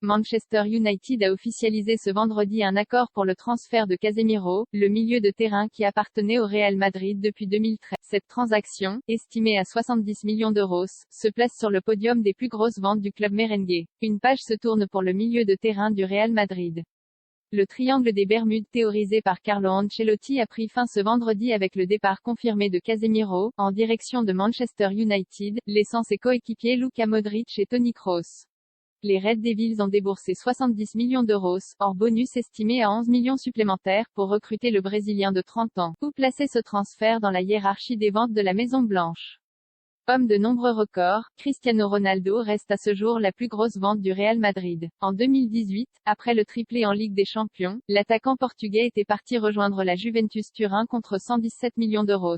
Manchester United a officialisé ce vendredi un accord pour le transfert de Casemiro, le milieu de terrain qui appartenait au Real Madrid depuis 2013. Cette transaction, estimée à 70 millions d'euros, se place sur le podium des plus grosses ventes du club merengue. Une page se tourne pour le milieu de terrain du Real Madrid. Le triangle des Bermudes théorisé par Carlo Ancelotti a pris fin ce vendredi avec le départ confirmé de Casemiro, en direction de Manchester United, laissant ses coéquipiers Luka Modric et Toni Kroos. Les Red Devils ont déboursé 70 millions d'euros, hors bonus estimé à 11 millions supplémentaires, pour recruter le Brésilien de 30 ans. Où placer ce transfert dans la hiérarchie des ventes de la Maison-Blanche? Homme de nombreux records, Cristiano Ronaldo reste à ce jour la plus grosse vente du Real Madrid. En 2018, après le triplé en Ligue des Champions, l'attaquant portugais était parti rejoindre la Juventus Turin contre 117 millions d'euros.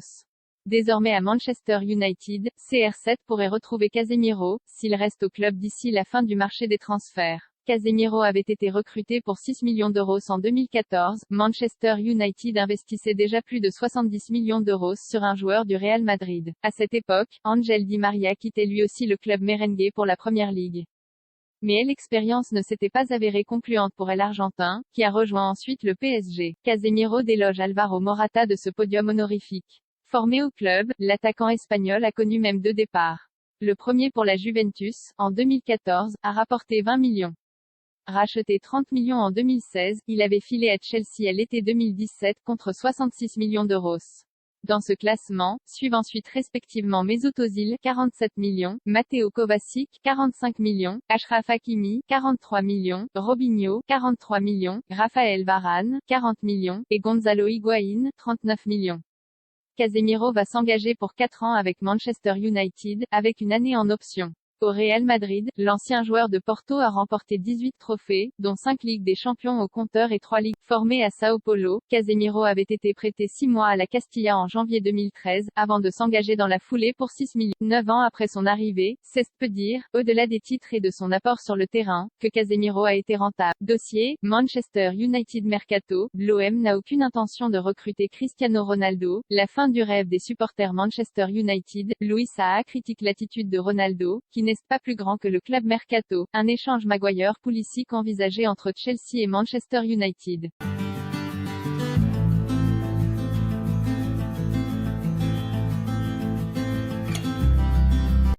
Désormais à Manchester United, CR7 pourrait retrouver Casemiro, s'il reste au club d'ici la fin du marché des transferts. Casemiro avait été recruté pour 6 millions d'euros en 2014, Manchester United investissait déjà plus de 70 millions d'euros sur un joueur du Real Madrid. À cette époque, Ángel Di María quittait lui aussi le club merengue pour la Première Ligue. Mais l'expérience ne s'était pas avérée concluante pour l'Argentin, qui a rejoint ensuite le PSG. Casemiro déloge Alvaro Morata de ce podium honorifique. Formé au club, l'attaquant espagnol a connu même 2 départs. Le premier pour la Juventus, en 2014, a rapporté 20 millions. Racheté 30 millions en 2016, il avait filé à Chelsea à l'été 2017 contre 66 millions d'euros. Dans ce classement, suivent ensuite respectivement Mesut Özil, 47 millions, Matteo Kovacic, 45 millions, Achraf Hakimi, 43 millions, Robinho, 43 millions, Raphaël Varane, 40 millions, et Gonzalo Higuaín, 39 millions. Casemiro va s'engager pour 4 ans avec Manchester United, avec une année en option. Au Real Madrid, l'ancien joueur de Porto a remporté 18 trophées, dont 5 Ligues des Champions au compteur et 3 ligues. Formé à Sao Paulo, Casemiro avait été prêté 6 mois à la Castilla en janvier 2013, avant de s'engager dans la foulée pour 6 millions. 9 ans après son arrivée, c'est peu dire, au-delà des titres et de son apport sur le terrain, que Casemiro a été rentable. Dossier, Manchester United Mercato, l'OM n'a aucune intention de recruter Cristiano Ronaldo, la fin du rêve des supporters Manchester United. Luis Saha critique l'attitude de Ronaldo, qui n'est pas plus grand que le club Mercato, un échange Maguire-Pulisic envisagé entre Chelsea et Manchester United.